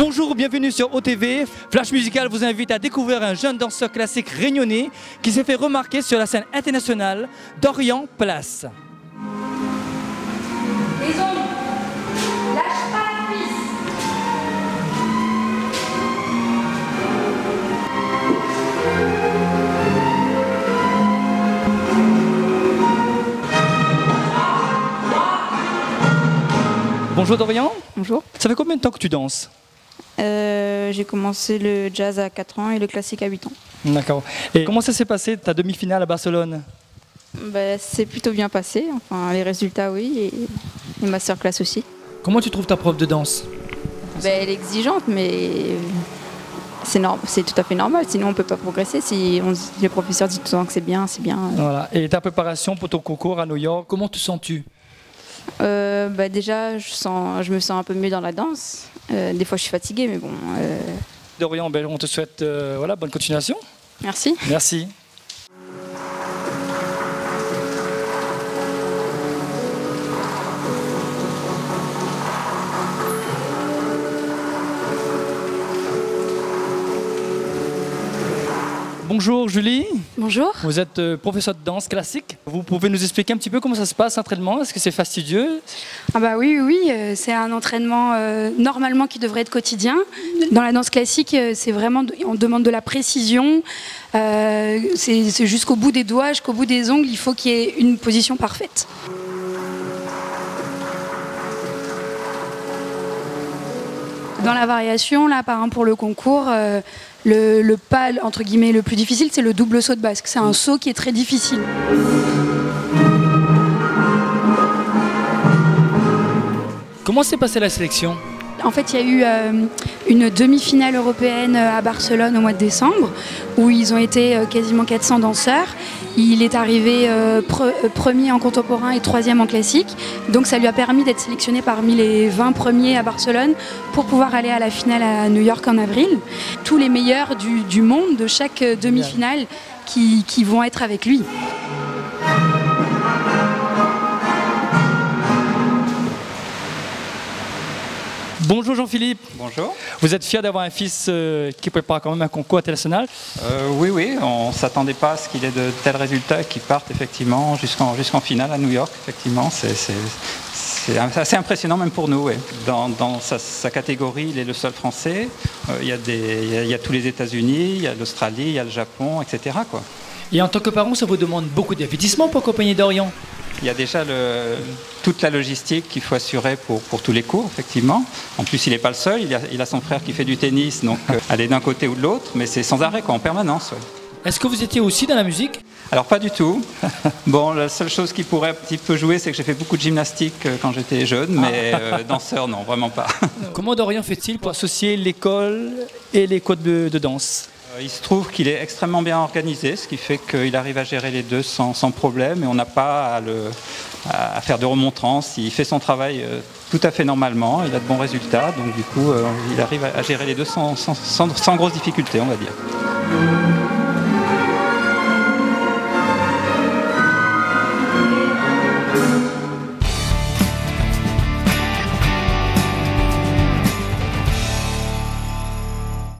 Bonjour, bienvenue sur OTV. Flash Musical vous invite à découvrir un jeune danseur classique réunionnais qui s'est fait remarquer sur la scène internationale, Dorian Place. Les ombres, lâche pas la cuisse. Bonjour Dorian. Bonjour. Ça fait combien de temps que tu danses? J'ai commencé le jazz à 4 ans et le classique à 8 ans. D'accord. Et comment ça s'est passé ta demi-finale à Barcelone? C'est plutôt bien passé, enfin les résultats oui, et les masterclass aussi. Comment tu trouves ta prof de danse? Elle est exigeante mais c'est tout à fait normal, sinon on ne peut pas progresser. Si le professeur dit tout le temps que c'est bien, c'est bien. Voilà. Et ta préparation pour ton concours à New York, comment te sens-tu? Déjà je me sens un peu mieux dans la danse. Des fois je suis fatiguée mais bon. Dorian, on te souhaite bonne continuation. Merci. Merci. Bonjour Julie. Bonjour. Vous êtes professeure de danse classique. Vous pouvez nous expliquer un petit peu comment ça se passe l'entraînement? Est-ce que c'est fastidieux? Oui, c'est un entraînement normalement qui devrait être quotidien. Dans la danse classique, c'est vraiment, on demande de la précision. C'est jusqu'au bout des doigts, jusqu'au bout des ongles, il faut qu'il y ait une position parfaite. Dans la variation, là, par exemple pour le concours, le pas entre guillemets le plus difficile, c'est le double saut de basque. C'est un saut qui est très difficile. Comment s'est passée la sélection? En fait, il y a eu une demi-finale européenne à Barcelone au mois de décembre, où ils ont été quasiment 400 danseurs. Il est arrivé premier en contemporain et troisième en classique. Donc ça lui a permis d'être sélectionné parmi les 20 premiers à Barcelone pour pouvoir aller à la finale à New York en avril. Tous les meilleurs du monde de chaque demi-finale qui vont être avec lui. Bonjour Jean-Philippe. Bonjour. Vous êtes fier d'avoir un fils qui prépare quand même un concours international? Oui, on ne s'attendait pas à ce qu'il ait de tels résultats qui partent effectivement jusqu'en finale à New York. Effectivement, c'est assez impressionnant même pour nous. Ouais. Dans sa catégorie, il est le seul Français. Il y a tous les États-Unis, il y a l'Australie, il y a le Japon, etc. quoi. Et en tant que parent, ça vous demande beaucoup d'investissement pour accompagner Dorian? Il y a déjà toute la logistique qu'il faut assurer pour tous les cours, effectivement. En plus, il n'est pas le seul, il a son frère qui fait du tennis, donc aller d'un côté ou de l'autre, mais c'est sans arrêt, en permanence. Ouais. Est-ce que vous étiez aussi dans la musique? Alors pas du tout. Bon, la seule chose qui pourrait un petit peu jouer, c'est que j'ai fait beaucoup de gymnastique quand j'étais jeune, mais danseur, non, vraiment pas. Comment Dorian fait-il pour associer l'école et les codes de danse? Il se trouve qu'il est extrêmement bien organisé, ce qui fait qu'il arrive à gérer les deux sans problème et on n'a pas à faire de remontrances. Il fait son travail tout à fait normalement, il a de bons résultats, donc du coup il arrive à gérer les deux sans grosse difficulté, on va dire.